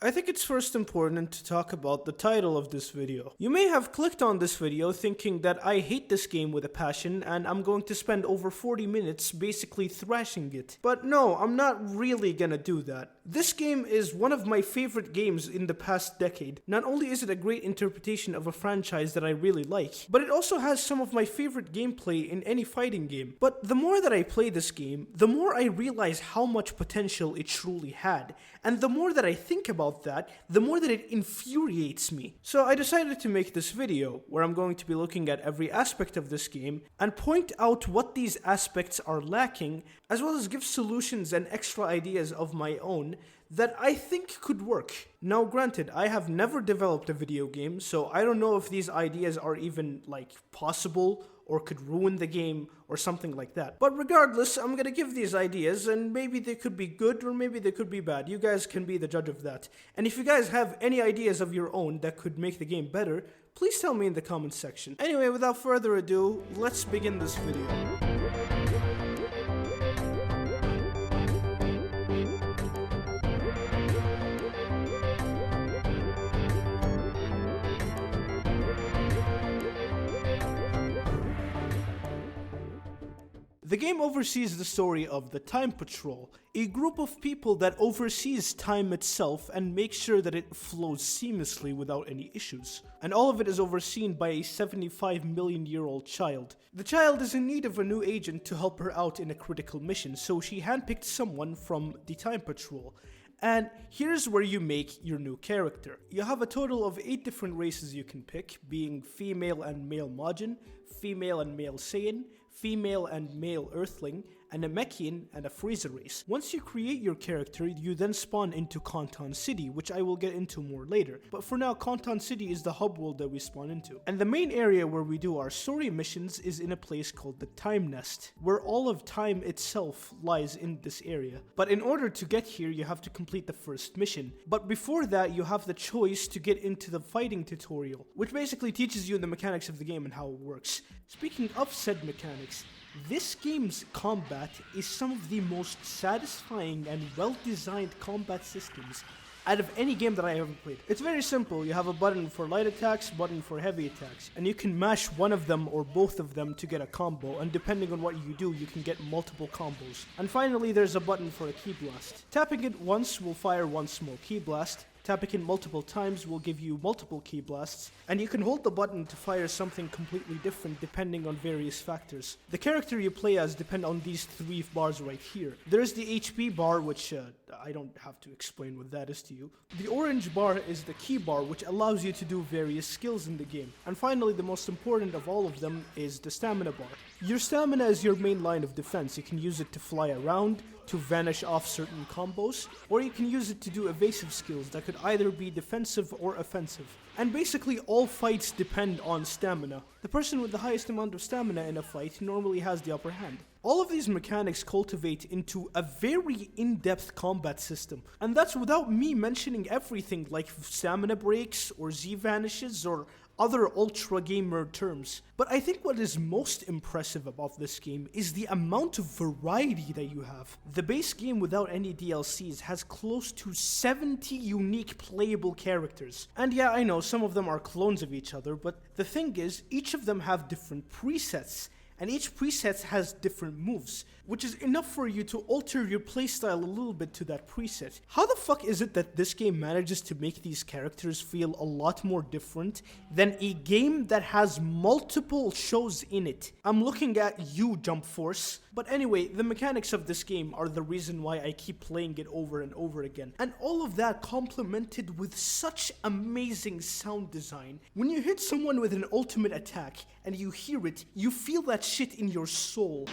I think it's first important to talk about the title of this video. You may have clicked on this video thinking that I hate this game with a passion and I'm going to spend over 40 minutes basically thrashing it. But no, I'm not really gonna do that. This game is one of my favorite games in the past decade. Not only is it a great interpretation of a franchise that I really like, but it also has some of my favorite gameplay in any fighting game. But the more that I play this game, the more I realize how much potential it truly had. And the more that I think about that, the more that it infuriates me. So I decided to make this video where I'm going to be looking at every aspect of this game and point out what these aspects are lacking, as well as give solutions and extra ideas of my own that I think could work. Now granted, I have never developed a video game, so I don't know if these ideas are even possible or could ruin the game or something like that. But regardless, I'm gonna give these ideas and maybe they could be good or maybe they could be bad. You guys can be the judge of that. And if you guys have any ideas of your own that could make the game better, please tell me in the comments section. Anyway, without further ado, let's begin this video. The game oversees the story of the Time Patrol, a group of people that oversees time itself and makes sure that it flows seamlessly without any issues. And all of it is overseen by a 75-million-year-old child. The child is in need of a new agent to help her out in a critical mission, so she handpicked someone from the Time Patrol. And here's where you make your new character. You have a total of 8 different races you can pick, being female and male Majin, female and male Saiyan, female and male Earthling, and a Mechian and a Frieza race. Once you create your character, you then spawn into Kanton City, which I will get into more later. But for now, Kanton City is the hub world that we spawn into. And the main area where we do our story missions is in a place called the Time Nest, where all of time itself lies in this area. But in order to get here, you have to complete the first mission. But before that, you have the choice to get into the fighting tutorial, which basically teaches you the mechanics of the game and how it works. Speaking of said mechanics, this game's combat is some of the most satisfying and well-designed combat systems out of any game that I ever played. It's very simple. You have a button for light attacks, button for heavy attacks, and you can mash one of them or both of them to get a combo, and depending on what you do, you can get multiple combos. And finally, there's a button for a ki blast. Tapping it once will fire one small ki blast. Tapping it multiple times will give you multiple ki blasts, and you can hold the button to fire something completely different depending on various factors. The character you play as depend on these 3 bars right here. There's the HP bar, which I don't have to explain what that is to you. The orange bar is the ki bar, which allows you to do various skills in the game. And finally, the most important of all of them is the stamina bar. Your stamina is your main line of defense. You can use it to fly around, to vanish off certain combos, or you can use it to do evasive skills that could either be defensive or offensive. And basically all fights depend on stamina. The person with the highest amount of stamina in a fight normally has the upper hand. All of these mechanics cultivate into a very in-depth combat system, and that's without me mentioning everything like stamina breaks or Z vanishes or other ultra gamer terms. But I think what is most impressive about this game is the amount of variety that you have. The base game without any DLCs has close to 70 unique playable characters. And yeah, I know some of them are clones of each other, but the thing is, each of them have different presets. And each preset has different moves, which is enough for you to alter your playstyle a little bit to that preset. How the fuck is it that this game manages to make these characters feel a lot more different than a game that has multiple shows in it? I'm looking at you, Jump Force. But anyway, the mechanics of this game are the reason why I keep playing it over and over again. And all of that complemented with such amazing sound design. When you hit someone with an ultimate attack and you hear it, you feel that shit in your soul.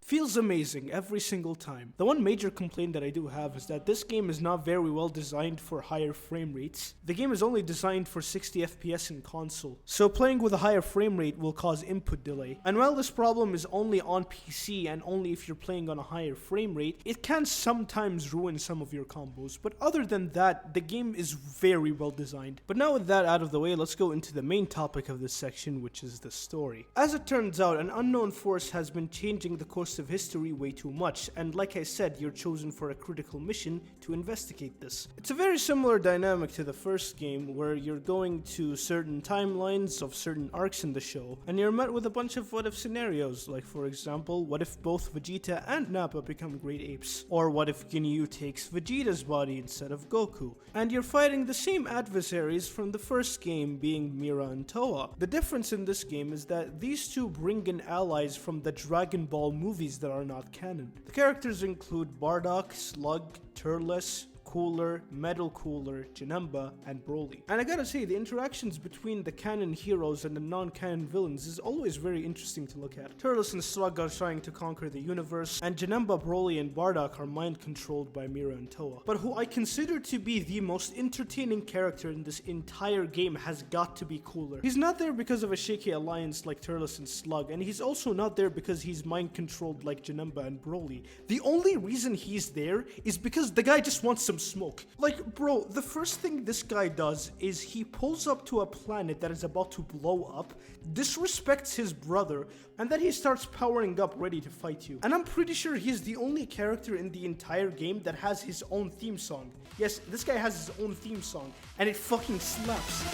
Feels amazing every single time. The one major complaint that I do have is that this game is not very well designed for higher frame rates. The game is only designed for 60 FPS in console, so playing with a higher frame rate will cause input delay. And while this problem is only on PC and only if you're playing on a higher frame rate, it can sometimes ruin some of your combos. But other than that, the game is very well designed. But now with that out of the way, let's go into the main topic of this section, which is the story. As it turns out, an unknown force has been changing the course bits of history way too much, and like I said, you're chosen for a critical mission to investigate this. It's a very similar dynamic to the first game, where you're going to certain timelines of certain arcs in the show, and you're met with a bunch of what-if scenarios, like for example, what if both Vegeta and Nappa become great apes? Or what if Ginyu takes Vegeta's body instead of Goku? And you're fighting the same adversaries from the first game, being Mira and Toa. The difference in this game is that these two bring in allies from the Dragon Ball movies that are not canon. The characters include Bardock, Slug, Turles, Cooler, Metal Cooler, Janemba, and Broly. And I gotta say, the interactions between the canon heroes and the non-canon villains is always very interesting to look at. Turles and Slug are trying to conquer the universe, and Janemba, Broly, and Bardock are mind-controlled by Mira and Toa. But who I consider to be the most entertaining character in this entire game has got to be Cooler. He's not there because of a shaky alliance like Turles and Slug, and he's also not there because he's mind-controlled like Janemba and Broly. The only reason he's there is because the guy just wants some smoke. Like, bro, the first thing this guy does is he pulls up to a planet that is about to blow up, disrespects his brother, and then he starts powering up ready to fight you. And I'm pretty sure he's the only character in the entire game that has his own theme song. Yes, this guy has his own theme song, and it fucking slaps.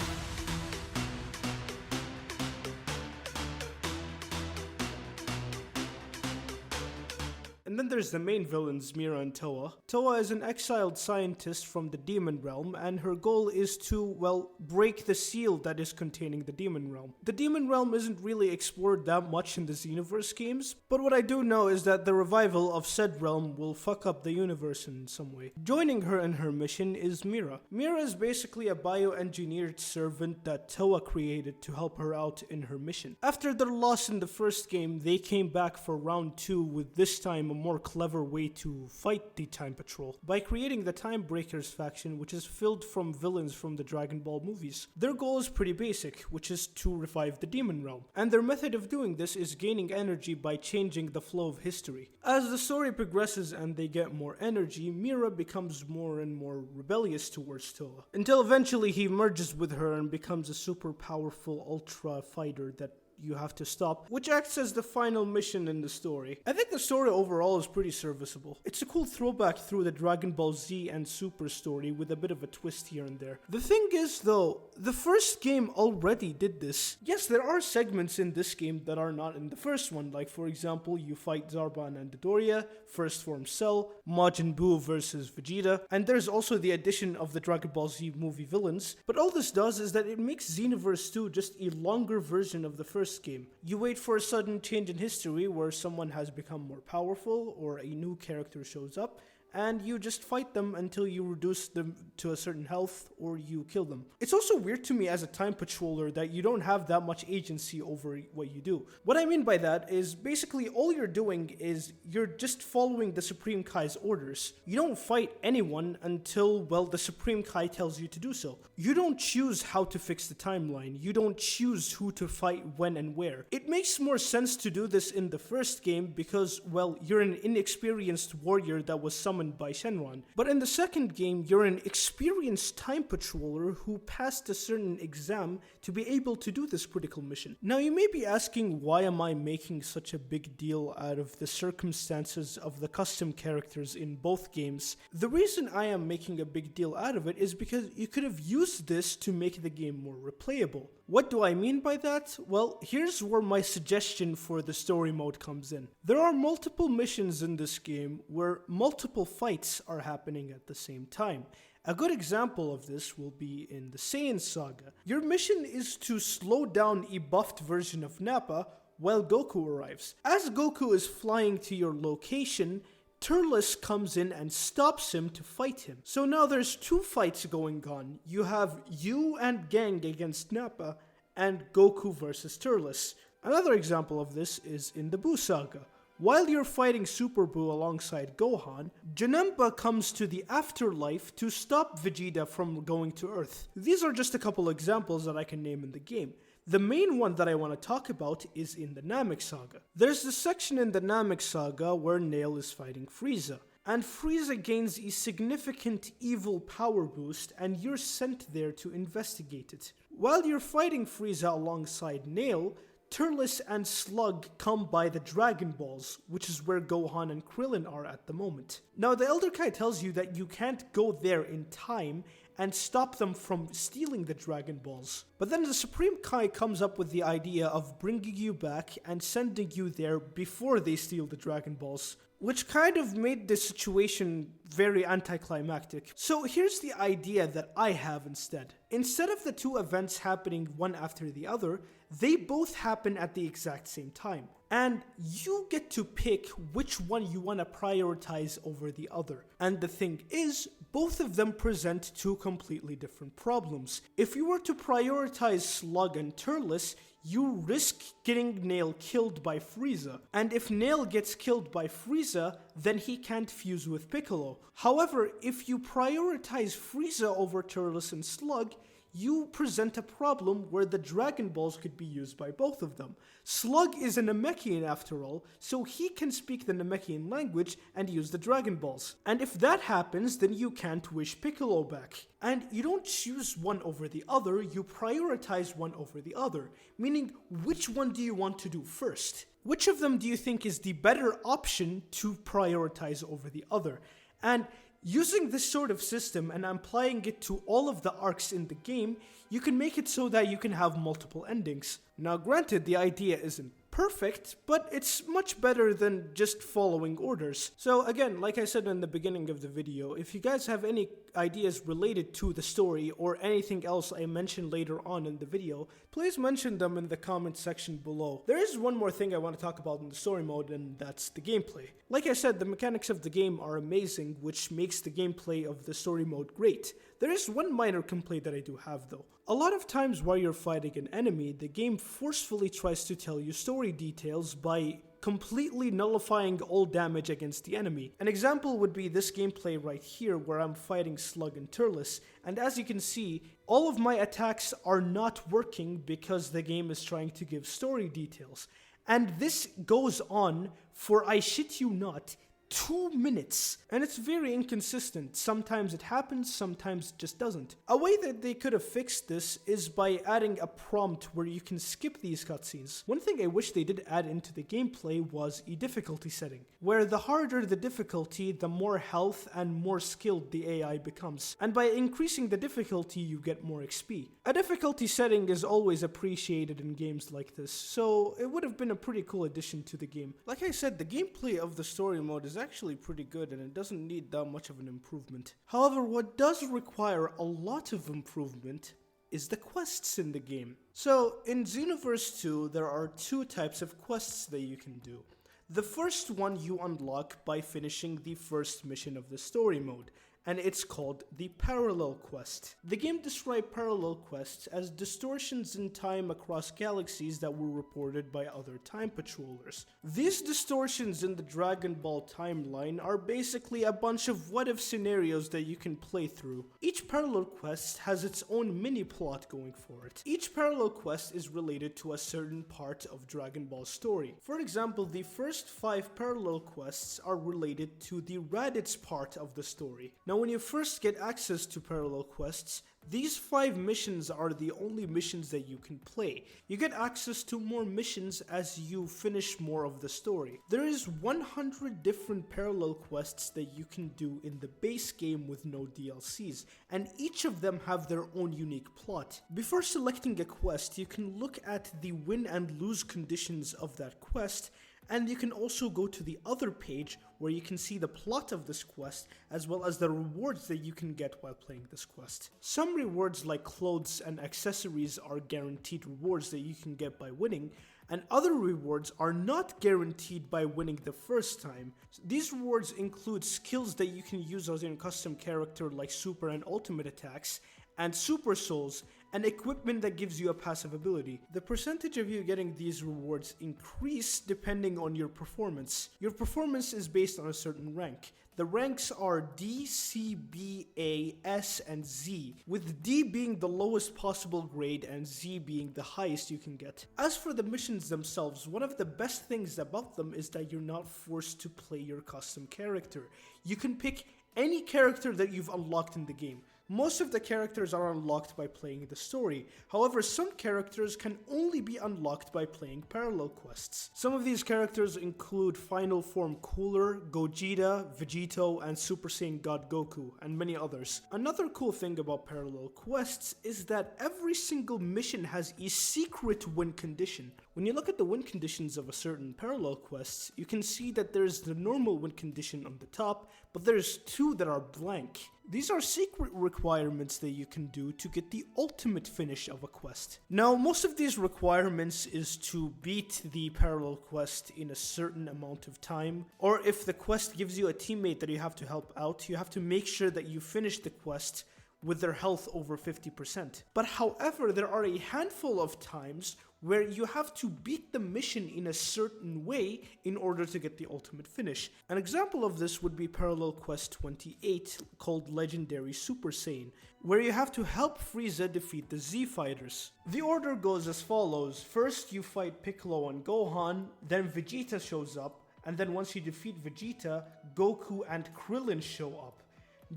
And then there's the main villains, Mira and Toa. Toa is an exiled scientist from the Demon Realm, and her goal is to, well, break the seal that is containing the Demon Realm. The Demon Realm isn't really explored that much in the Xenoverse games, but what I do know is that the revival of said realm will fuck up the universe in some way. Joining her in her mission is Mira. Mira is basically a bioengineered servant that Toa created to help her out in her mission. After their loss in the first game, they came back for round 2 with this time a more clever way to fight the Time Patrol by creating the Time Breakers faction, which is filled from villains from the Dragon Ball movies. Their goal is pretty basic, which is to revive the Demon Realm, and their method of doing this is gaining energy by changing the flow of history. As the story progresses and they get more energy, Mira becomes more and more rebellious towards Toa, until eventually he merges with her and becomes a super powerful ultra fighter that you have to stop, which acts as the final mission in the story. I think the story overall is pretty serviceable. It's a cool throwback through the Dragon Ball Z and Super story with a bit of a twist here and there. The thing is though, the first game already did this. Yes, there are segments in this game that are not in the first one, like for example, you fight Zarban and Dodoria, First Form Cell, Majin Buu versus Vegeta, and there's also the addition of the Dragon Ball Z movie villains, but all this does is that it makes Xenoverse 2 just a longer version of the first game. You wait for a sudden change in history where someone has become more powerful or a new character shows up, and you just fight them until you reduce them to a certain health or you kill them. It's also weird to me as a time patroller that you don't have that much agency over what you do. What I mean by that is basically all you're doing is you're just following the Supreme Kai's orders. You don't fight anyone until, well, the Supreme Kai tells you to do so. You don't choose how to fix the timeline. You don't choose who to fight when and where. It makes more sense to do this in the first game because, well, you're an inexperienced warrior that was summoned by Shenron. But in the second game, you're an experienced time patroller who passed a certain exam to be able to do this critical mission. Now you may be asking, why am I making such a big deal out of the circumstances of the custom characters in both games? The reason I am making a big deal out of it is because you could have used this to make the game more replayable. What do I mean by that? Well, here's where my suggestion for the story mode comes in. There are multiple missions in this game where multiple fights are happening at the same time. A good example of this will be in the Saiyan Saga. Your mission is to slow down a buffed version of Nappa while Goku arrives. As Goku is flying to your location, Turles comes in and stops him to fight him. So now there's 2 fights going on. You have you and Gang against Nappa, and Goku versus Turles. Another example of this is in the Buu Saga. While you're fighting Super Buu alongside Gohan, Janemba comes to the afterlife to stop Vegeta from going to Earth. These are just a couple examples that I can name in the game. The main one that I want to talk about is in the Namek Saga. There's this section in the Namek Saga where Nail is fighting Frieza, and Frieza gains a significant evil power boost and you're sent there to investigate it. While you're fighting Frieza alongside Nail, Turles and Slug come by the Dragon Balls, which is where Gohan and Krillin are at the moment. Now, the Elder Kai tells you that you can't go there in time and stop them from stealing the Dragon Balls. But then the Supreme Kai comes up with the idea of bringing you back and sending you there before they steal the Dragon Balls, which kind of made the situation very anticlimactic. So here's the idea that I have instead. Instead of the two events happening one after the other, they both happen at the exact same time. And you get to pick which one you want to prioritize over the other. And the thing is, both of them present two completely different problems. If you were to prioritize Slug and Turles, you risk getting Nail killed by Frieza. And if Nail gets killed by Frieza, then he can't fuse with Piccolo. However, if you prioritize Frieza over Turles and Slug, you present a problem where the Dragon Balls could be used by both of them. Slug is a Namekian after all, so he can speak the Namekian language and use the Dragon Balls. And if that happens, then you can't wish Piccolo back. And you don't choose one over the other, you prioritize one over the other. Meaning, which one do you want to do first? Which of them do you think is the better option to prioritize over the other? And using this sort of system and applying it to all of the arcs in the game, you can make it so that you can have multiple endings. Now granted, the idea isn't perfect, but it's much better than just following orders. So again, like I said in the beginning of the video, if you guys have any ideas related to the story or anything else I mentioned later on in the video, please mention them in the comment section below. There is one more thing I want to talk about in the story mode, and that's the gameplay. Like I said, the mechanics of the game are amazing, which makes the gameplay of the story mode great. There is one minor complaint that I do have though. A lot of times while you're fighting an enemy, the game forcefully tries to tell you story details by completely nullifying all damage against the enemy. An example would be this gameplay right here where I'm fighting Slug and Turles, and as you can see, all of my attacks are not working because the game is trying to give story details. And this goes on for, I shit you not, 2 minutes, and it's very inconsistent. Sometimes it happens, sometimes it just doesn't. A way that they could have fixed this is by adding a prompt where you can skip these cutscenes. One thing I wish they did add into the gameplay was a difficulty setting, where the harder the difficulty, the more health and more skilled the AI becomes, and by increasing the difficulty you get more XP. A difficulty setting is always appreciated in games like this, so it would have been a pretty cool addition to the game. Like I said, the gameplay of the story mode is actually pretty good and it doesn't need that much of an improvement. However, what does require a lot of improvement is the quests in the game. So in Xenoverse 2, there are two types of quests that you can do. The first one you unlock by finishing the first mission of the story mode, and it's called the Parallel Quest. The game described parallel quests as distortions in time across galaxies that were reported by other time patrollers. These distortions in the Dragon Ball timeline are basically a bunch of what-if scenarios that you can play through. Each parallel quest has its own mini-plot going for it. Each parallel quest is related to a certain part of Dragon Ball's story. For example, the first 5 parallel quests are related to the Raditz part of the story. Now, when you first get access to parallel quests, these 5 missions are the only missions that you can play. You get access to more missions as you finish more of the story. There is 100 different parallel quests that you can do in the base game with no DLCs, and each of them have their own unique plot. Before selecting a quest, you can look at the win and lose conditions of that quest, and you can also go to the other page where you can see the plot of this quest as well as the rewards that you can get while playing this quest. Some rewards like clothes and accessories are guaranteed rewards that you can get by winning, and other rewards are not guaranteed by winning the first time. These rewards include skills that you can use as your custom character like super and ultimate attacks, and super souls, and equipment that gives you a passive ability. The percentage of you getting these rewards increase depending on your performance. Your performance is based on a certain rank. The ranks are D, C, B, A, S, and Z, with D being the lowest possible grade and Z being the highest you can get. As for the missions themselves, one of the best things about them is that you're not forced to play your custom character. You can pick any character that you've unlocked in the game. Most of the characters are unlocked by playing the story. However, some characters can only be unlocked by playing parallel quests. Some of these characters include Final Form Cooler, Gogeta, Vegito, and Super Saiyan God Goku, and many others. Another cool thing about parallel quests is that every single mission has a secret win condition. When you look at the win conditions of a certain parallel quests, you can see that there's the normal win condition on the top, but there's two that are blank. These are secret requirements that you can do to get the ultimate finish of a quest. Now, most of these requirements is to beat the parallel quest in a certain amount of time, or if the quest gives you a teammate that you have to help out, you have to make sure that you finish the quest with their health over 50%. But however, there are a handful of times where you have to beat the mission in a certain way in order to get the ultimate finish. An example of this would be Parallel Quest 28, called Legendary Super Saiyan, where you have to help Frieza defeat the Z Fighters. The order goes as follows: first you fight Piccolo and Gohan, then Vegeta shows up, and then once you defeat Vegeta, Goku and Krillin show up.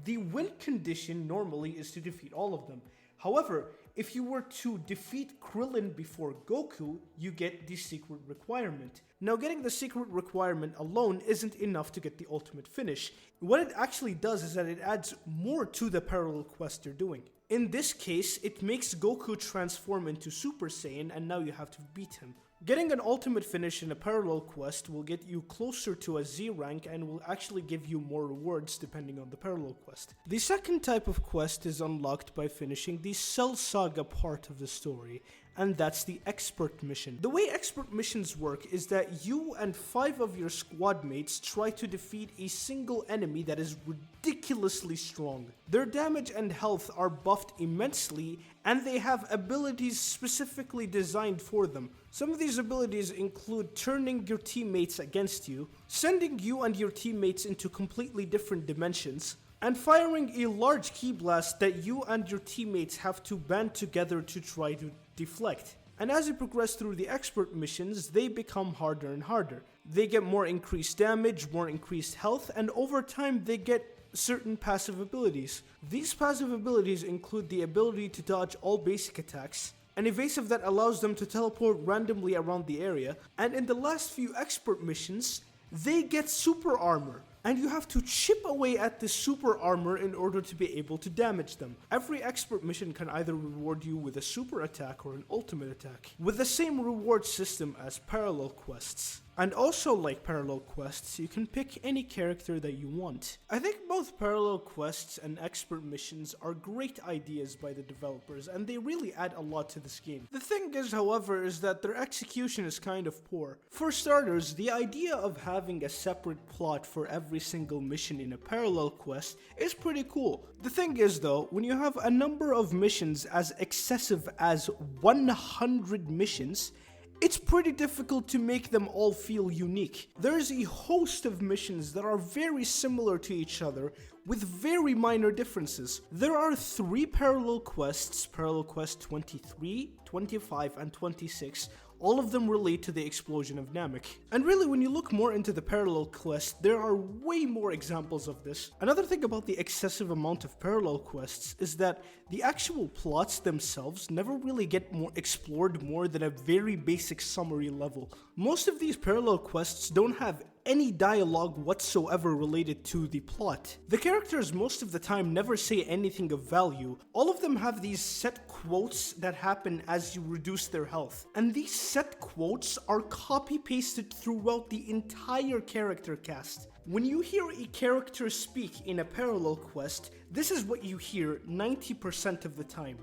The win condition normally is to defeat all of them. However, if you were to defeat Krillin before Goku, you get the secret requirement. Now, getting the secret requirement alone isn't enough to get the ultimate finish. What it actually does is that it adds more to the parallel quest you're doing. In this case, it makes Goku transform into Super Saiyan, and now you have to beat him. Getting an ultimate finish in a parallel quest will get you closer to a Z rank and will actually give you more rewards depending on the parallel quest. The second type of quest is unlocked by finishing the Cell Saga part of the story, and that's the expert mission. The way expert missions work is that you and 5 of your squad mates try to defeat a single enemy that is ridiculously strong. Their damage and health are buffed immensely, and they have abilities specifically designed for them. Some of these abilities include turning your teammates against you, sending you and your teammates into completely different dimensions, and firing a large ki blast that you and your teammates have to band together to try to deflect. And as you progress through the expert missions, they become harder and harder. They get more increased damage, more increased health, and over time they get certain passive abilities. These passive abilities include the ability to dodge all basic attacks, an evasive that allows them to teleport randomly around the area, and in the last few expert missions, they get super armor, and you have to chip away at this super armor in order to be able to damage them. Every expert mission can either reward you with a super attack or an ultimate attack, with the same reward system as parallel quests. And also, like parallel quests, you can pick any character that you want. I think both parallel quests and expert missions are great ideas by the developers, and they really add a lot to this game. The thing is, however, is that their execution is kind of poor. For starters, the idea of having a separate plot for every single mission in a parallel quest is pretty cool. The thing is though, when you have a number of missions as excessive as 100 missions, it's pretty difficult to make them all feel unique. There's a host of missions that are very similar to each other with very minor differences. There are 3 parallel quests, Parallel Quest 23, 25, and 26. All of them relate to the explosion of Namek. And really, when you look more into the parallel quest, there are way more examples of this. Another thing about the excessive amount of parallel quests is that the actual plots themselves never really get explored more than a very basic summary level. Most of these parallel quests don't have any dialogue whatsoever related to the plot. The characters most of the time never say anything of value. All of them have these set quotes that happen as you reduce their health. And these set quotes are copy-pasted throughout the entire character cast. When you hear a character speak in a parallel quest, this is what you hear 90% of the time.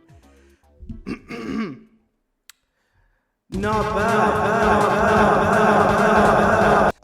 Not bad.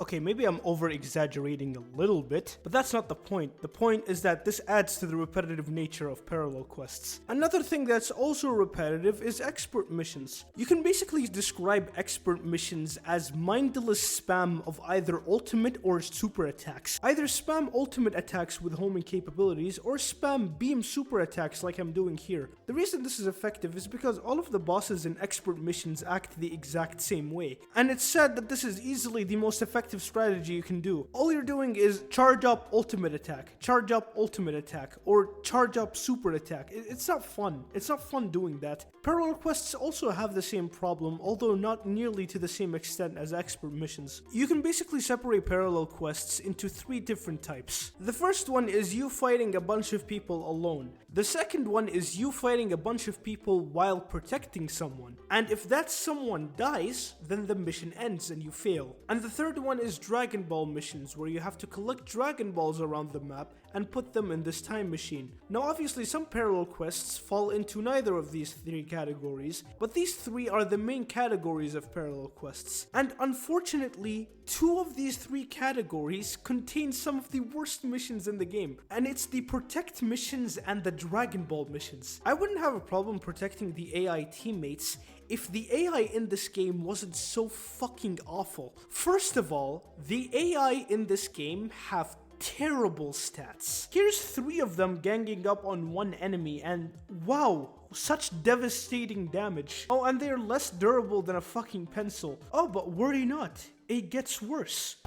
Okay, maybe I'm over-exaggerating a little bit, but that's not the point. The point is that this adds to the repetitive nature of parallel quests. Another thing that's also repetitive is expert missions. You can basically describe expert missions as mindless spam of either ultimate or super attacks. Either spam ultimate attacks with homing capabilities or spam beam super attacks like I'm doing here. The reason this is effective is because all of the bosses in expert missions act the exact same way. And it's said that this is easily the most effective active strategy you can do. All you're doing is charge up ultimate attack, charge up ultimate attack, or charge up super attack. It's not fun. It's not fun doing that. Parallel quests also have the same problem, although not nearly to the same extent as expert missions. You can basically separate parallel quests into 3 different types. The first one is you fighting a bunch of people alone. The second one is you fighting a bunch of people while protecting someone. And if that someone dies, then the mission ends and you fail. And the third one is Dragon Ball missions, where you have to collect Dragon Balls around the map and put them in this time machine. Now obviously some parallel quests fall into neither of these 3 categories, but these 3 are the main categories of parallel quests. And unfortunately, 2 of these 3 categories contain some of the worst missions in the game, and it's the protect missions and the Dragon Ball missions. I wouldn't have a problem protecting the AI teammates if the AI in this game wasn't so fucking awful. First of all, the AI in this game have terrible stats. Here's 3 of them ganging up on one enemy, and wow, such devastating damage. Oh, and they're less durable than a fucking pencil. Oh, but worry not, it gets worse.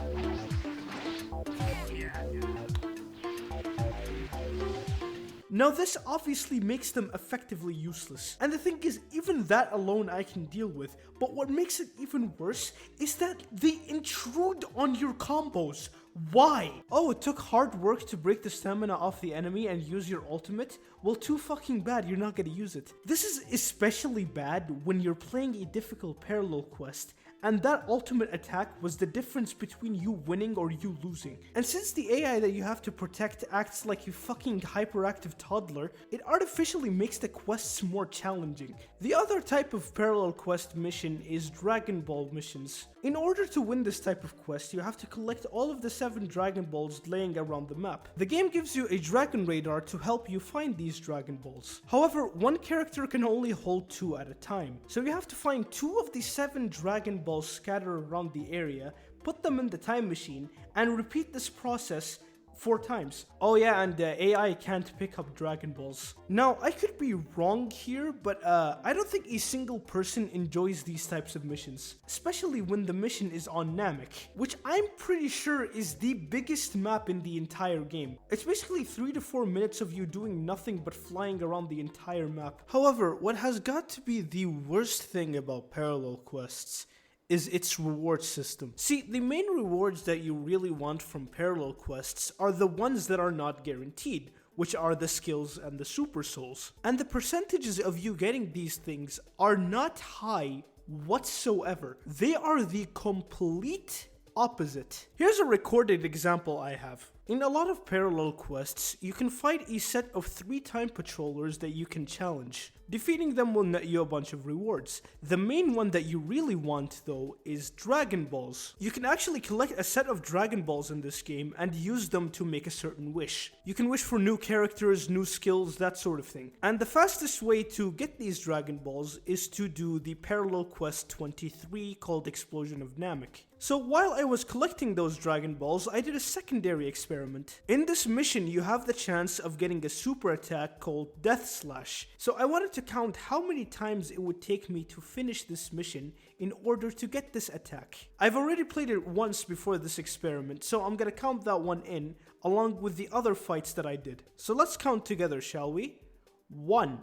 Now this obviously makes them effectively useless, and the thing is, even that alone I can deal with, but what makes it even worse is that they intrude on your combos. Why? Oh, it took hard work to break the stamina off the enemy and use your ultimate? Well, too fucking bad, you're not gonna use it. This is especially bad when you're playing a difficult parallel quest, and that ultimate attack was the difference between you winning or you losing. And since the AI that you have to protect acts like a fucking hyperactive toddler, it artificially makes the quests more challenging. The other type of parallel quest mission is Dragon Ball missions. In order to win this type of quest, you have to collect all of the 7 Dragon Balls laying around the map. The game gives you a Dragon Radar to help you find these Dragon Balls. However, one character can only hold 2 at a time, so you have to find 2 of the 7 Dragon Balls scattered around the area, put them in the time machine, and repeat this process 4 times. Oh yeah, and AI can't pick up Dragon Balls. Now, I could be wrong here, but I don't think a single person enjoys these types of missions, especially when the mission is on Namek, which I'm pretty sure is the biggest map in the entire game. It's basically 3 to 4 minutes of you doing nothing but flying around the entire map. However, what has got to be the worst thing about parallel quests is its reward system. See, the main rewards that you really want from parallel quests are the ones that are not guaranteed, which are the skills and the super souls. And the percentages of you getting these things are not high whatsoever. They are the complete opposite. Here's a recorded example I have. In a lot of parallel quests, you can fight a set of 3 time patrollers that you can challenge. Defeating them will net you a bunch of rewards. The main one that you really want, though, is Dragon Balls. You can actually collect a set of Dragon Balls in this game and use them to make a certain wish. You can wish for new characters, new skills, that sort of thing. And the fastest way to get these Dragon Balls is to do the parallel quest 23 called Explosion of Namek. So while I was collecting those Dragon Balls, I did a secondary experiment. In this mission, you have the chance of getting a super attack called Death Slash. So I wanted to count how many times it would take me to finish this mission in order to get this attack. I've already played it once before this experiment, so I'm gonna count that one in, along with the other fights that I did. So let's count together, shall we? 1,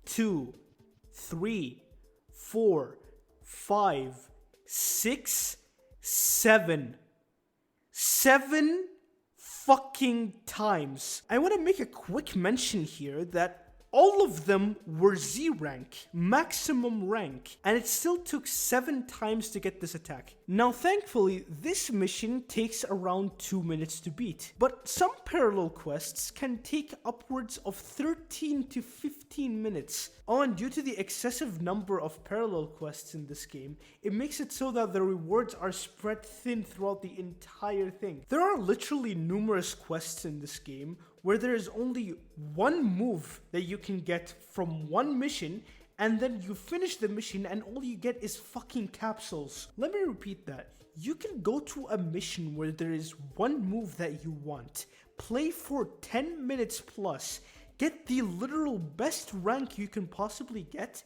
2, 3, 4, 5, 6, 7. 7 fucking times. I want to make a quick mention here that all of them were Z rank, maximum rank, and it still took 7 times to get this attack. Now thankfully, this mission takes around 2 minutes to beat, but some parallel quests can take upwards of 13 to 15 minutes. Oh, and due to the excessive number of parallel quests in this game, it makes it so that the rewards are spread thin throughout the entire thing. There are literally numerous quests in this game where there is only one move that you can get from one mission, and then you finish the mission and all you get is fucking capsules. Let me repeat that. You can go to a mission where there is one move that you want, play for 10 minutes plus, get the literal best rank you can possibly get,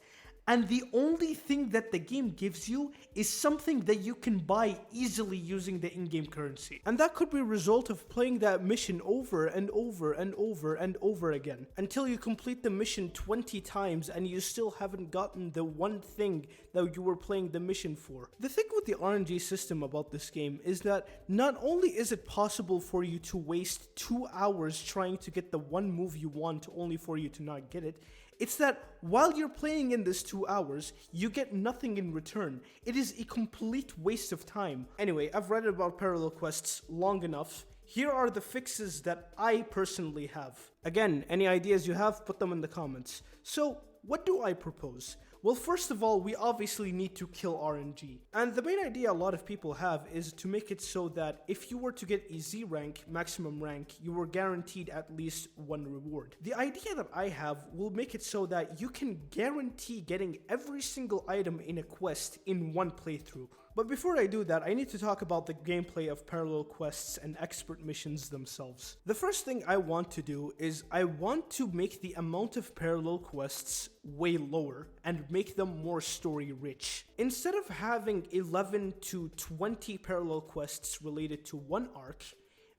And the only thing that the game gives you is something that you can buy easily using the in-game currency. And that could be a result of playing that mission over and over and over and over again until you complete the mission 20 times and you still haven't gotten the one thing that you were playing the mission for. The thing with the RNG system about this game is that not only is it possible for you to waste 2 hours trying to get the one move you want only for you to not get it, it's that while you're playing in this 2 hours, you get nothing in return. It is a complete waste of time. Anyway, I've read about parallel quests long enough. Here are the fixes that I personally have. Again, any ideas you have, put them in the comments. So, what do I propose? Well, first of all, we obviously need to kill RNG. And the main idea a lot of people have is to make it so that if you were to get a Z rank, maximum rank, you were guaranteed at least one reward. The idea that I have will make it so that you can guarantee getting every single item in a quest in one playthrough. But before I do that, I need to talk about the gameplay of parallel quests and expert missions themselves. The first thing I want to do is I want to make the amount of parallel quests way lower and make them more story rich. Instead of having 11 to 20 parallel quests related to one arc,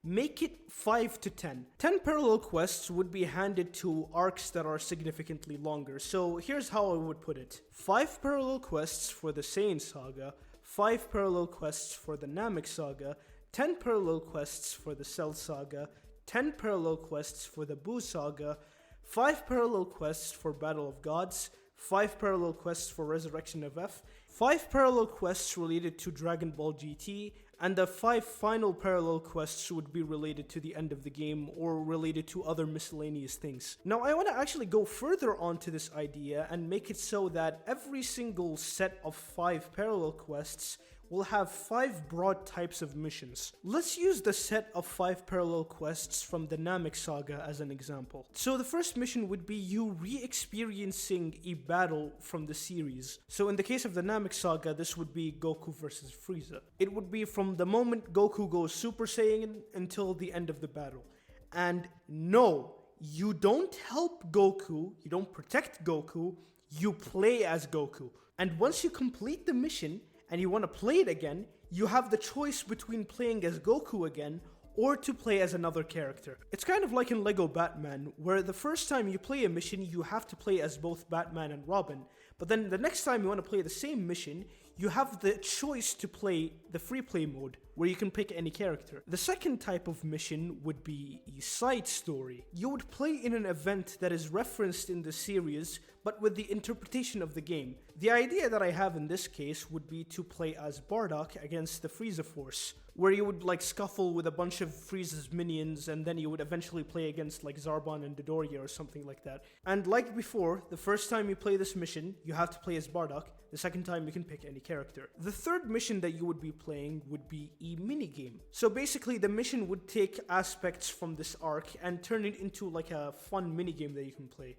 make it 5 to 10. 10 parallel quests would be handed to arcs that are significantly longer. So here's how I would put it. 5 parallel quests for the Saiyan Saga, 5 parallel quests for the Namek Saga, 10 parallel quests for the Cell Saga, 10 parallel quests for the Buu Saga, 5 parallel quests for Battle of Gods, 5 parallel quests for Resurrection of F, 5 parallel quests related to Dragon Ball GT, and the 5 final parallel quests would be related to the end of the game or related to other miscellaneous things. Now, I want to actually go further onto this idea and make it so that every single set of 5 parallel quests will have 5 broad types of missions. Let's use the set of 5 parallel quests from the Namek Saga as an example. So the first mission would be you re-experiencing a battle from the series. So in the case of the Namek Saga, this would be Goku versus Frieza. It would be from the moment Goku goes Super Saiyan until the end of the battle. And no, you don't help Goku, you don't protect Goku, you play as Goku. And once you complete the mission, and you want to play it again, you have the choice between playing as Goku again or to play as another character. It's kind of like in Lego Batman, where the first time you play a mission, you have to play as both Batman and Robin. But then the next time you want to play the same mission, you have the choice to play the free play mode, where you can pick any character. The second type of mission would be a side story. You would play in an event that is referenced in the series, but with the interpretation of the game. The idea that I have in this case would be to play as Bardock against the Frieza Force, where you would like scuffle with a bunch of Frieza's minions, and then you would eventually play against like Zarbon and Dodoria or something like that. And like before, the first time you play this mission, you have to play as Bardock. The second time you can pick any character. The third mission that you would be playing would be a minigame. So basically the mission would take aspects from this arc and turn it into like a fun minigame that you can play.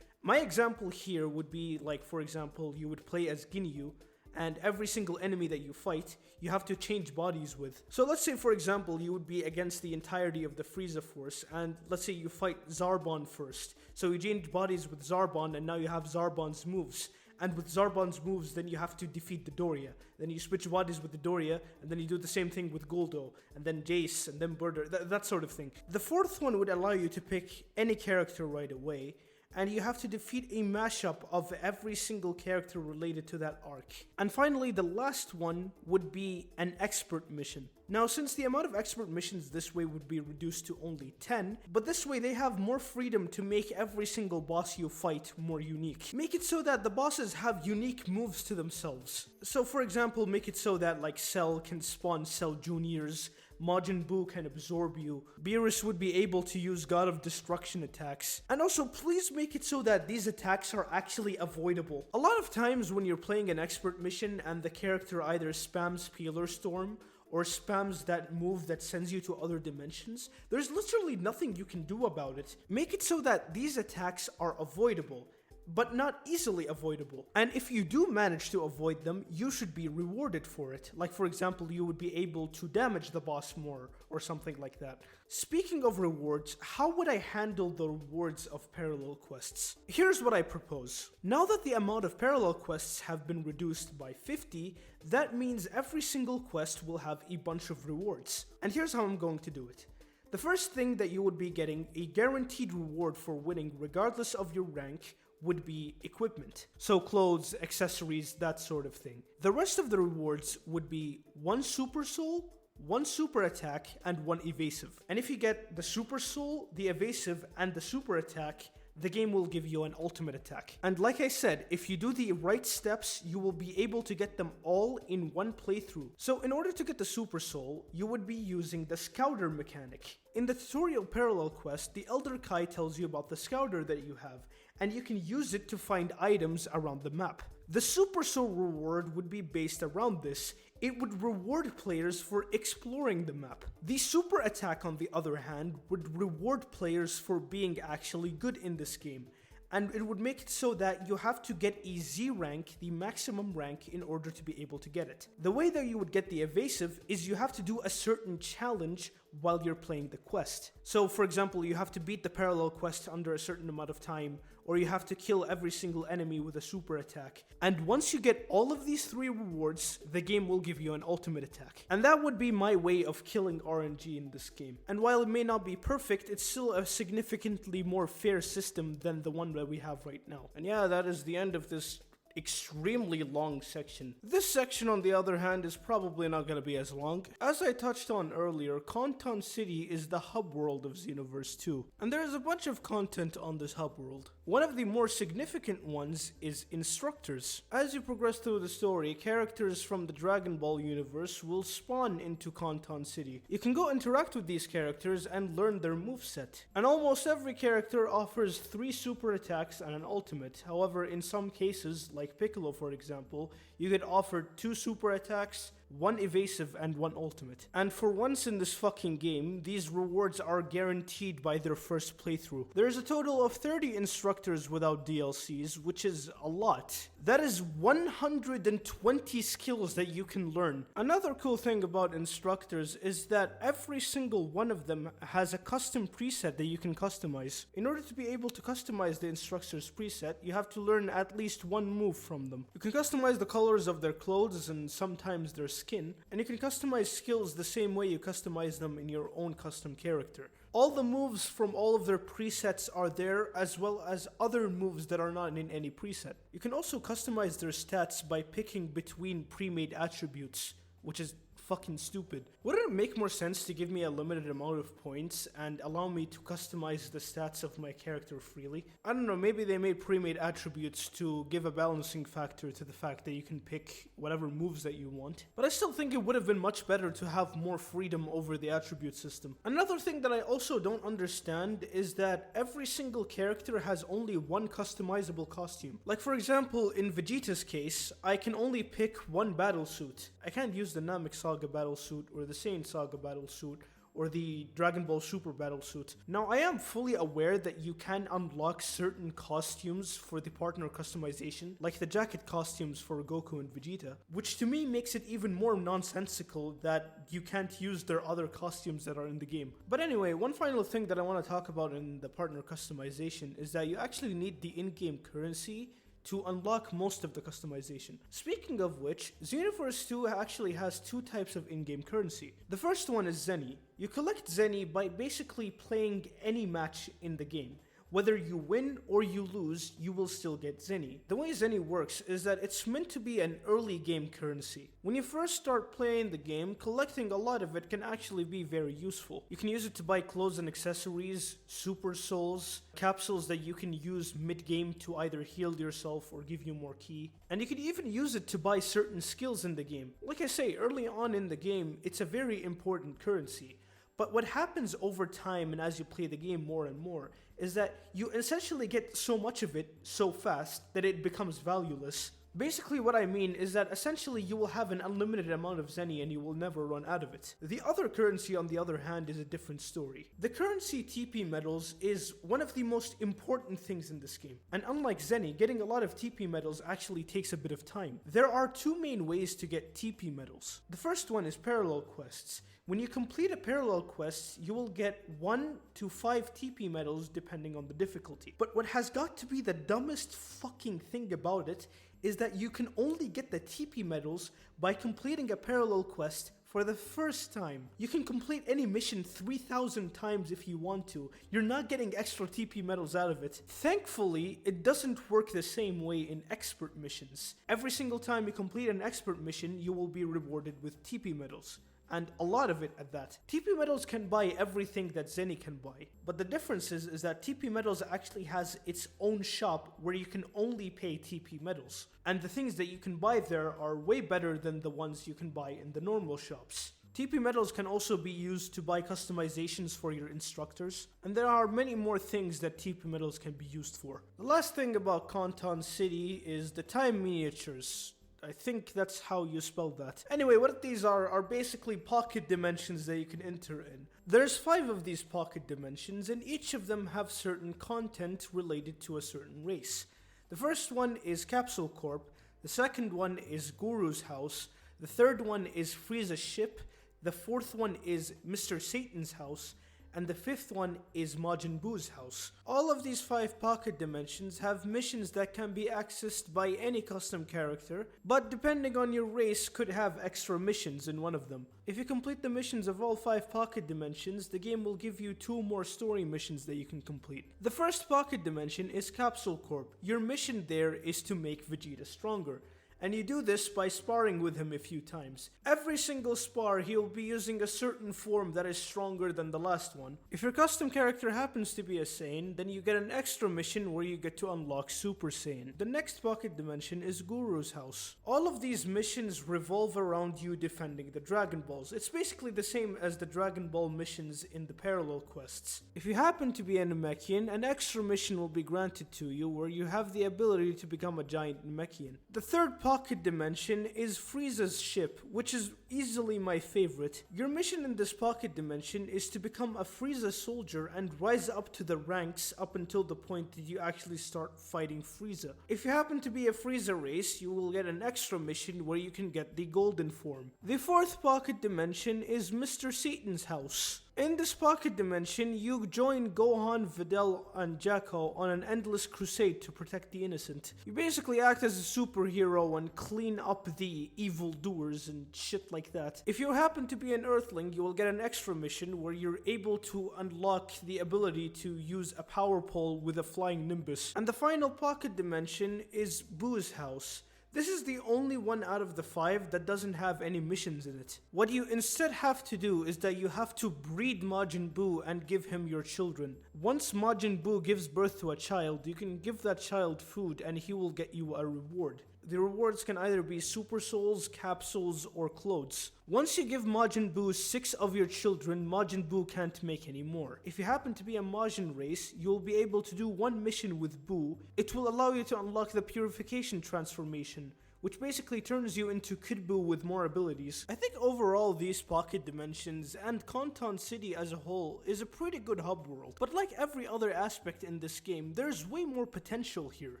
My example here would be like, for example, you would play as Ginyu, and every single enemy that you fight, you have to change bodies with. So let's say, for example, you would be against the entirety of the Frieza Force, and let's say you fight Zarbon first. So you change bodies with Zarbon, and now you have Zarbon's moves. And with Zarbon's moves, then you have to defeat the Doria. Then you switch bodies with the Doria, and then you do the same thing with Goldo, and then Jace, and then Burder, that sort of thing. The fourth one would allow you to pick any character right away, and you have to defeat a mashup of every single character related to that arc. And finally, the last one would be an expert mission. Now, since the amount of expert missions this way would be reduced to only 10, but this way they have more freedom to make every single boss you fight more unique. Make it so that the bosses have unique moves to themselves. So for example, make it so that like Cell can spawn Cell Juniors, Majin Buu can absorb you, Beerus would be able to use God of Destruction attacks, and also please make it so that these attacks are actually avoidable. A lot of times when you're playing an expert mission and the character either spams Peeler Storm or spams that move that sends you to other dimensions, there's literally nothing you can do about it. Make it so that these attacks are avoidable. but not easily avoidable. And if you do manage to avoid them, you should be rewarded for it. Like, for example, you would be able to damage the boss more or something like that. Speaking of rewards, how would I handle the rewards of parallel quests? Here's what I propose. Now that the amount of parallel quests have been reduced by 50, that means every single quest will have a bunch of rewards. And here's how I'm going to do it. The first thing that you would be getting a guaranteed reward for winning regardless of your rank would be equipment. So clothes, accessories, that sort of thing. The rest of the rewards would be 1 super soul, 1 super attack, and 1 evasive. And if you get the super soul, the evasive, and the super attack, the game will give you an ultimate attack. And like I said, if you do the right steps, you will be able to get them all in one playthrough. So in order to get the super soul, you would be using the scouter mechanic. In the tutorial parallel quest, the Elder Kai tells you about the scouter that you have, and you can use it to find items around the map. The super soul reward would be based around this. It would reward players for exploring the map. The super attack, on the other hand, would reward players for being actually good in this game, and it would make it so that you have to get a Z rank, the maximum rank, in order to be able to get it. The way that you would get the evasive is you have to do a certain challenge while you're playing the quest. So for example, you have to beat the parallel quest under a certain amount of time, or you have to kill every single enemy with a super attack. And once you get all of these 3 rewards, the game will give you an ultimate attack. And that would be my way of killing RNG in this game. And while it may not be perfect, it's still a significantly more fair system than the one that we have right now. And yeah, that is the end of this extremely long section. This section, on the other hand, is probably not going to be as long. As I touched on earlier, Conton City is the hub world of Xenoverse 2, and there is a bunch of content on this hub world. One of the more significant ones is instructors. As you progress through the story, characters from the Dragon Ball universe will spawn into Conton City. You can go interact with these characters and learn their moveset. And almost every character offers 3 super attacks and an ultimate. However, in some cases, like Piccolo for example, you get offered 2 super attacks, 1 evasive, and 1 ultimate. And for once in this fucking game, these rewards are guaranteed by their first playthrough. There's a total of 30 instructors without DLCs, which is a lot. That is 120 skills that you can learn. Another cool thing about instructors is that every single one of them has a custom preset that you can customize. In order to be able to customize the instructor's preset, you have to learn at least 1 move from them. You can customize the colors of their clothes and sometimes their skin, and you can customize skills the same way you customize them in your own custom character. All the moves from all of their presets are there, as well as other moves that are not in any preset. You can also customize their stats by picking between pre-made attributes, which is fucking stupid. Wouldn't it make more sense to give me a limited amount of points and allow me to customize the stats of my character freely? I don't know, maybe they made pre-made attributes to give a balancing factor to the fact that you can pick whatever moves that you want. But I still think it would have been much better to have more freedom over the attribute system. Another thing that I also don't understand is that every single character has only 1 customizable costume. Like for example, in Vegeta's case, I can only pick 1 battle suit. I can't use the Namek Saga battle suit or the Saiyan Saga battle suit or the Dragon Ball Super battle suit. Now, I am fully aware that you can unlock certain costumes for the partner customization, like the jacket costumes for Goku and Vegeta, which to me makes it even more nonsensical that you can't use their other costumes that are in the game. But anyway, one final thing that I want to talk about in the partner customization is that you actually need the in-game currency to unlock most of the customization. Speaking of which, Xenoverse 2 actually has 2 types of in-game currency. The first one is Zenny. You collect Zenny by basically playing any match in the game. Whether you win or you lose, you will still get Zenny. The way Zenny works is that it's meant to be an early game currency. When you first start playing the game, collecting a lot of it can actually be very useful. You can use it to buy clothes and accessories, super souls, capsules that you can use mid-game to either heal yourself or give you more ki. And you can even use it to buy certain skills in the game. Like I say, early on in the game, it's a very important currency. But what happens over time and as you play the game more and more is that you essentially get so much of it so fast that it becomes valueless Basically what I mean is that essentially you will have an unlimited amount of Zenny and you will never run out of it. The other currency on the other hand is a different story. The currency TP medals is one of the most important things in this game. And unlike Zenny, getting a lot of TP medals actually takes a bit of time. There are two main ways to get TP medals. The first one is parallel quests. When you complete a parallel quest, you will get 1 to 5 TP medals depending on the difficulty. But what has got to be the dumbest fucking thing about it is that you can only get the TP medals by completing a parallel quest for the first time. You can complete any mission 3,000 times if you want to. You're not getting extra TP medals out of it. Thankfully, it doesn't work the same way in expert missions. Every single time you complete an expert mission, you will be rewarded with TP medals. And a lot of it at that. TP medals can buy everything that Zenny can buy. But the difference is that TP medals actually has its own shop where you can only pay TP medals. And the things that you can buy there are way better than the ones you can buy in the normal shops. TP medals can also be used to buy customizations for your instructors, and there are many more things that TP medals can be used for. The last thing about Canton City is the time miniatures. I think that's how you spell that. Anyway, what these are basically pocket dimensions that you can enter in. There's 5 of these pocket dimensions, and each of them have certain content related to a certain race. The first one is Capsule Corp, the second one is Guru's house, the third one is Frieza's ship, the fourth one is Mr. Satan's house, and the fifth one is Majin Buu's house. All of these 5 pocket dimensions have missions that can be accessed by any custom character, but depending on your race could have extra missions in one of them. If you complete the missions of all 5 pocket dimensions, the game will give you 2 more story missions that you can complete. The first pocket dimension is Capsule Corp. Your mission there is to make Vegeta stronger. And you do this by sparring with him a few times. Every single spar, he'll be using a certain form that is stronger than the last one. If your custom character happens to be a Saiyan, then you get an extra mission where you get to unlock Super Saiyan. The next pocket dimension is Guru's house. All of these missions revolve around you defending the Dragon Balls. It's basically the same as the Dragon Ball missions in the parallel quests. If you happen to be a Namekian, an extra mission will be granted to you where you have the ability to become a giant Namekian. The third pocket dimension is Frieza's ship, which is easily my favorite. Your mission in this pocket dimension is to become a Frieza soldier and rise up to the ranks up until the point that you actually start fighting Frieza. If you happen to be a Frieza race, you will get an extra mission where you can get the golden form. The fourth pocket dimension is Mr. Satan's house. In this pocket dimension, you join Gohan, Videl, and Jakko on an endless crusade to protect the innocent. You basically act as a superhero and clean up the evildoers and shit like that. If you happen to be an Earthling, you will get an extra mission where you're able to unlock the ability to use a power pole with a flying Nimbus. And the final pocket dimension is Buu's house. This is the only one out of the 5 that doesn't have any missions in it. What you instead have to do is that you have to breed Majin Buu and give him your children. Once Majin Buu gives birth to a child, you can give that child food and he will get you a reward. The rewards can either be super souls, capsules, or clothes. Once you give Majin Buu 6 of your children, Majin Buu can't make any more. If you happen to be a Majin race, you'll be able to do 1 mission with Buu. It will allow you to unlock the purification transformation, which basically turns you into Kid Buu with more abilities. I think overall these pocket dimensions and Canton City as a whole is a pretty good hub world. But like every other aspect in this game, there's way more potential here.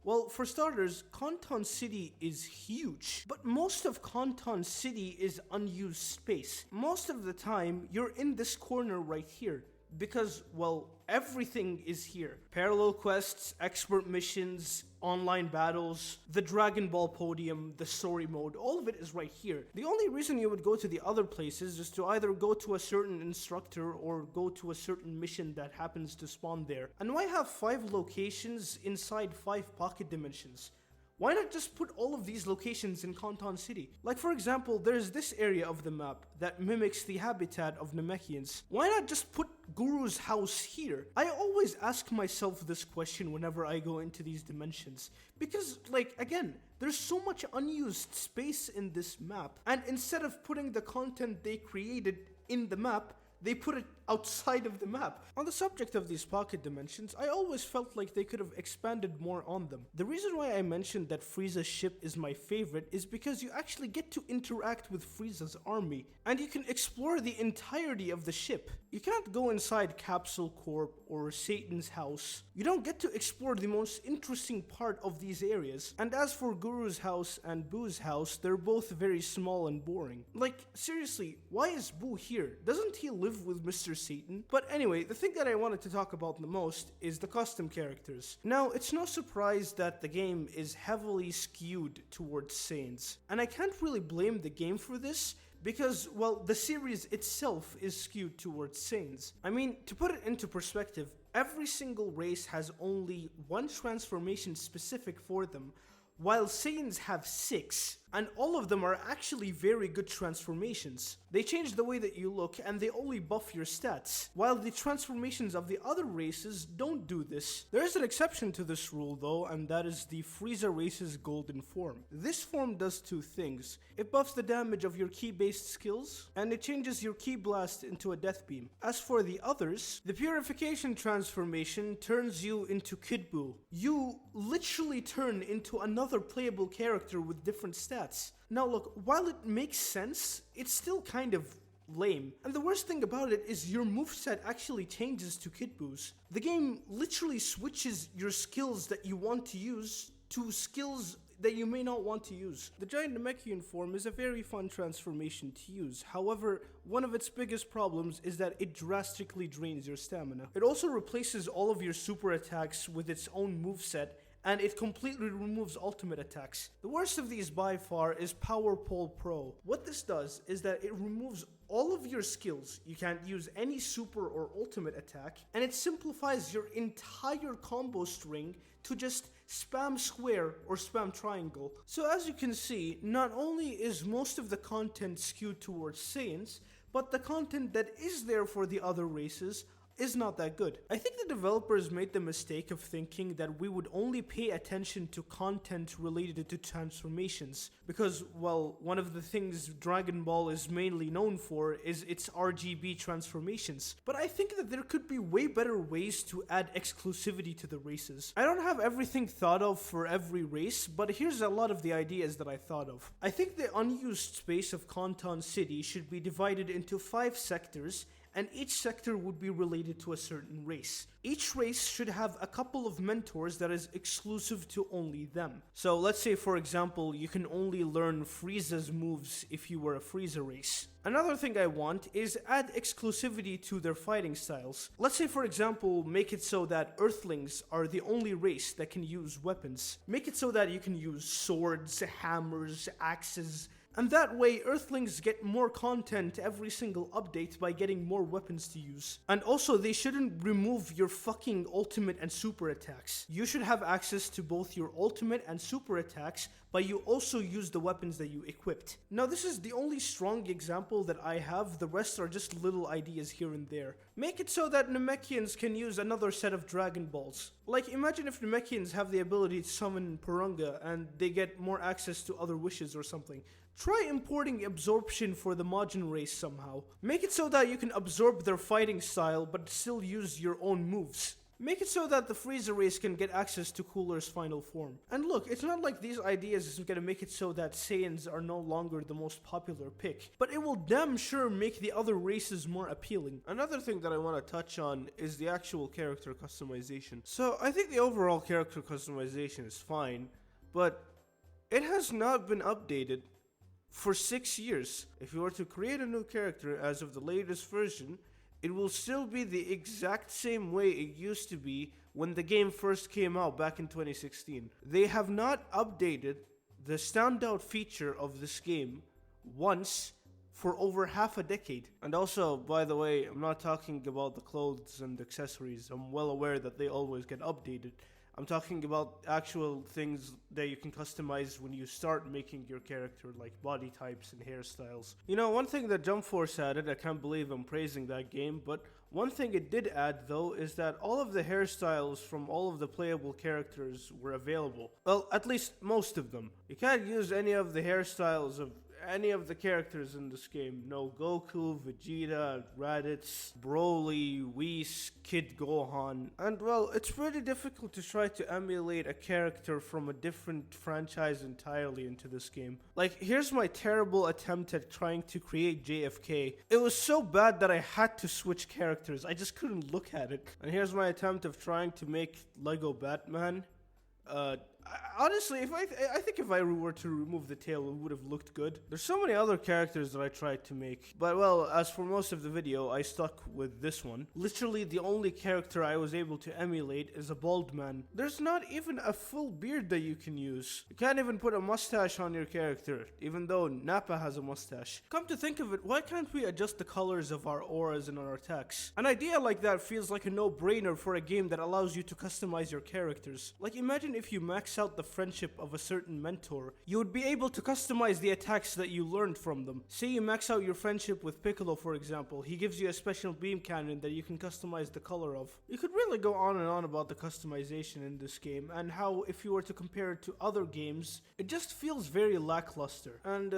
Well, for starters, Canton City is huge, but most of Canton City is unused space. Most of the time, you're in this corner right here. Because, well, everything is here. Parallel quests, expert missions, online battles, the Dragon Ball podium, the story mode, all of it is right here. The only reason you would go to the other places is to either go to a certain instructor or go to a certain mission that happens to spawn there. And why have 5 locations inside 5 pocket dimensions? Why not just put all of these locations in Canton City? Like for example, there's this area of the map that mimics the habitat of Namekians. Why not just put Guru's house here? I always ask myself this question whenever I go into these dimensions. Because, like, again, there's so much unused space in this map. And instead of putting the content they created in the map, they put it outside of the map. On the subject of these pocket dimensions, I always felt like they could have expanded more on them. The reason why I mentioned that Frieza's ship is my favorite is because you actually get to interact with Frieza's army, and you can explore the entirety of the ship. You can't go inside Capsule Corp or Satan's house. You don't get to explore the most interesting part of these areas. And as for Guru's house and Boo's house, they're both very small and boring. Like, seriously, why is Boo here? Doesn't he live with Mr. Satan? But anyway, the thing that I wanted to talk about the most is the custom characters. Now, it's no surprise that the game is heavily skewed towards Saiyans. And I can't really blame the game for this, because, well, the series itself is skewed towards Saiyans. I mean, to put it into perspective, every single race has only one transformation specific for them, while Saiyans have 6, and all of them are actually very good transformations. They change the way that you look, and they only buff your stats, while the transformations of the other races don't do this. There is an exception to this rule though, and that is the Frieza race's golden form. This form does 2 things. It buffs the damage of your ki-based skills, and it changes your ki blast into a death beam. As for the others, the purification transformation turns you into Kid Buu. You literally turn into another playable character with different stats. Now look, while it makes sense, it's still kind of lame. And the worst thing about it is your moveset actually changes to Kid Buu's. The game literally switches your skills that you want to use to skills that you may not want to use. The giant Namekian form is a very fun transformation to use. However, one of its biggest problems is that it drastically drains your stamina. It also replaces all of your super attacks with its own moveset, and it completely removes ultimate attacks. The worst of these by far is Power Pole Pro. What this does is that it removes all of your skills. You can't use any super or ultimate attack, and it simplifies your entire combo string to just spam square or spam triangle. So as you can see, not only is most of the content skewed towards Saiyans, but the content that is there for the other races is not that good. I think the developers made the mistake of thinking that we would only pay attention to content related to transformations, because, well, one of the things Dragon Ball is mainly known for is its RGB transformations. But I think that there could be way better ways to add exclusivity to the races. I don't have everything thought of for every race, but here's a lot of the ideas that I thought of. I think the unused space of Kanton City should be divided into 5 sectors, and each sector would be related to a certain race. Each race should have a couple of mentors that is exclusive to only them. So let's say, for example, you can only learn Frieza's moves if you were a Frieza race. Another thing I want is add exclusivity to their fighting styles. Let's say, for example, make it so that Earthlings are the only race that can use weapons. Make it so that you can use swords, hammers, axes, and that way, Earthlings get more content every single update by getting more weapons to use. And also, they shouldn't remove your fucking ultimate and super attacks. You should have access to both your ultimate and super attacks, but you also use the weapons that you equipped. Now, this is the only strong example that I have. The rest are just little ideas here and there. Make it so that Namekians can use another set of Dragon Balls. Like, imagine if Namekians have the ability to summon Purunga and they get more access to other wishes or something. Try importing absorption for the Majin race somehow. Make it so that you can absorb their fighting style but still use your own moves. Make it so that the Frieza race can get access to Cooler's final form. And look, it's not like these ideas is gonna make it so that Saiyans are no longer the most popular pick, but it will damn sure make the other races more appealing. Another thing that I want to touch on is the actual character customization. So I think the overall character customization is fine, but it has not been updated for 6 years. If you were to create a new character as of the latest version, it will still be the exact same way it used to be when the game first came out back in 2016. They have not updated the standout feature of this game once for over half a decade. And also, by the way, I'm not talking about the clothes and accessories. I'm well aware that they always get updated. I'm talking about actual things that you can customize when you start making your character, like body types and hairstyles. You know, one thing that Jump Force added, I can't believe I'm praising that game, but one thing it did add though is that all of the hairstyles from all of the playable characters were available. Well, at least most of them. You can't use any of the hairstyles of any of the characters in this game. No Goku, Vegeta, Raditz, Broly, Whis, Kid Gohan. And well, it's pretty difficult to try to emulate a character from a different franchise entirely into this game. Like, here's my terrible attempt at trying to create JFK. It was so bad that I had to switch characters. I just couldn't look at it. And here's my attempt of trying to make Lego Batman. Honestly, I think if I were to remove the tail, it would have looked good. There's so many other characters that I tried to make, but well, as for most of the video, I stuck with this one. Literally, the only character I was able to emulate is a bald man. There's not even a full beard that you can use. You can't even put a mustache on your character, even though Nappa has a mustache. Come to think of it, why can't we adjust the colors of our auras and our attacks? An idea like that feels like a no-brainer for a game that allows you to customize your characters. Like, imagine if you max out the friendship of a certain mentor, you would be able to customize the attacks that you learned from them. Say you max out your friendship with Piccolo, for example. He gives you a special beam cannon that you can customize the color of. You could really go on and on about the customization in this game, and how if you were to compare it to other games, it just feels very lackluster. And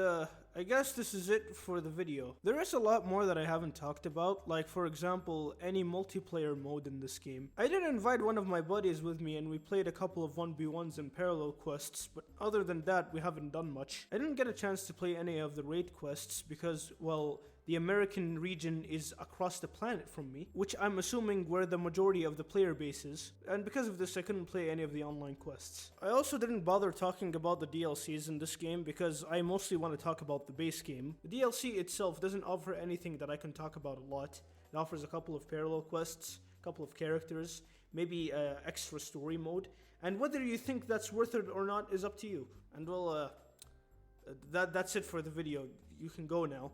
I guess this is it for the video. There is a lot more that I haven't talked about, like for example, any multiplayer mode in this game. I did invite one of my buddies with me and we played a couple of 1v1s and parallel quests, but other than that, we haven't done much. I didn't get a chance to play any of the raid quests because, well, the American region is across the planet from me, which I'm assuming where the majority of the player base is, and because of this I couldn't play any of the online quests. I also didn't bother talking about the DLCs in this game because I mostly want to talk about the base game. The DLC itself doesn't offer anything that I can talk about a lot. It offers a couple of parallel quests, a couple of characters, maybe extra story mode, and whether you think that's worth it or not is up to you. And well, that's it for the video. You can go now.